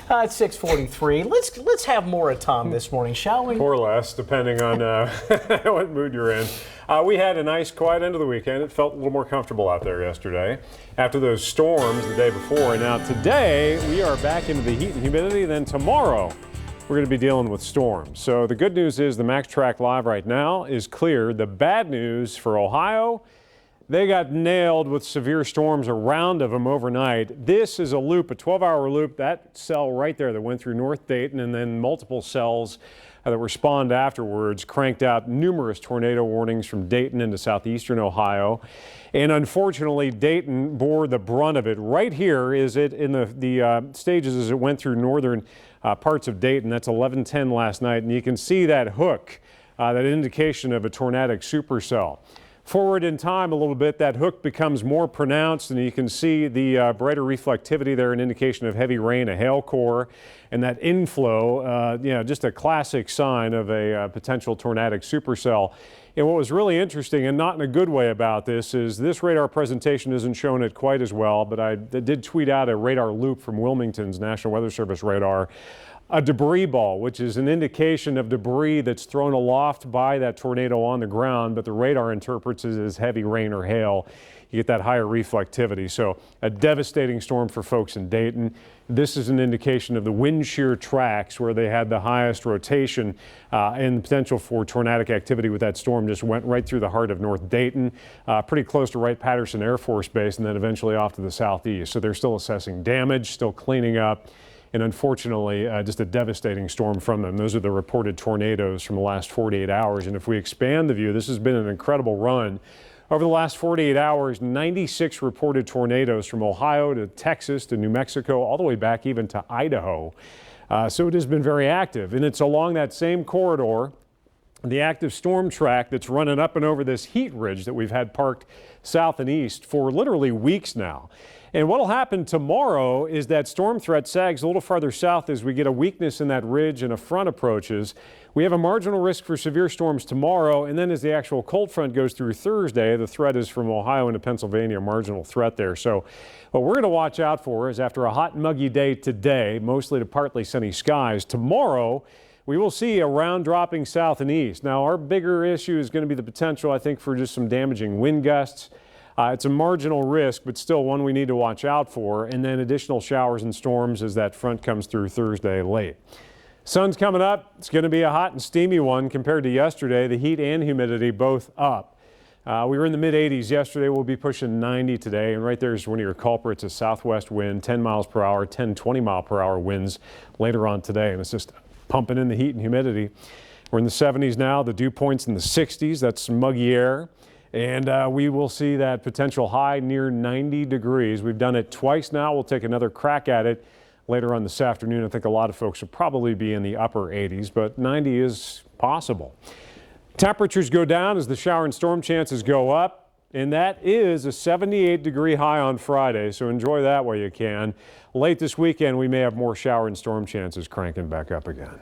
It's 6:43. Let's have more of Tom this morning, shall we? Or less, depending on what mood you're in. We had a nice, quiet end of the weekend. It felt a little more comfortable out there yesterday after those storms the day before. Now today, we are back into the heat and humidity. Then tomorrow, we're going to be dealing with storms. So the good news is the Max Track Live right now is clear. The bad news for Ohio, they got nailed with severe storms, a round of them overnight. This is a loop, a 12-hour loop. That cell right there that went through North Dayton, and then multiple cells that were spawned afterwards cranked out numerous tornado warnings from Dayton into southeastern Ohio. And unfortunately, Dayton bore the brunt of it. Right here is it in the stages as it went through northern parts of Dayton. That's 11:10 last night. And you can see that hook, that indication of a tornadic supercell. Forward in time a little bit, that hook becomes more pronounced, and you can see the brighter reflectivity there, an indication of heavy rain, a hail core, and that inflow, just a classic sign of a potential tornadic supercell. And what was really interesting, and not in a good way about this, is this radar presentation isn't showing it quite as well, but I did tweet out a radar loop from Wilmington's National Weather Service radar. A debris ball, which is an indication of debris that's thrown aloft by that tornado on the ground, but the radar interprets it as heavy rain or hail. You get that higher reflectivity. So a devastating storm for folks in Dayton. This is an indication of the wind shear tracks where they had the highest rotation and potential for tornadic activity with that storm. Just went right through the heart of North Dayton, pretty close to Wright-Patterson Air Force Base, and then eventually off to the southeast. So they're still assessing damage, still cleaning up. And unfortunately, just a devastating storm from them. Those are the reported tornadoes from the last 48 hours. And if we expand the view, this has been an incredible run. Over the last 48 hours, 96 reported tornadoes from Ohio to Texas to New Mexico, all the way back even to Idaho. So it has been very active. And it's along that same corridor, the active storm track that's running up and over this heat ridge that we've had parked south and east for literally weeks now. And what will happen tomorrow is that storm threat sags a little farther south as we get a weakness in that ridge and a front approaches. We have a marginal risk for severe storms tomorrow, and then as the actual cold front goes through Thursday, the threat is from Ohio into Pennsylvania, a marginal threat there. So what we're going to watch out for is after a hot and muggy day today, mostly to partly sunny skies, tomorrow we will see a round dropping south and east. Now our bigger issue is going to be the potential, I think, for just some damaging wind gusts. It's a marginal risk, but still one we need to watch out for, and then additional showers and storms as that front comes through Thursday late. Sun's coming up. It's going to be a hot and steamy one compared to yesterday. The heat and humidity both up. We were in the mid-80s yesterday. We'll be pushing 90 today, and right there is one of your culprits, a southwest wind, 10 miles per hour, 10, 20 mile per hour winds later on today, and it's just pumping in the heat and humidity. We're in the 70s now. The dew point's in the 60s. That's muggy air. And we will see that potential high near 90 degrees. We've done it twice now. We'll take another crack at it later on this afternoon. I think a lot of folks will probably be in the upper 80s, but 90 is possible. Temperatures go down as the shower and storm chances go up, and that is a 78-degree high on Friday, so enjoy that while you can. Late this weekend, we may have more shower and storm chances cranking back up again.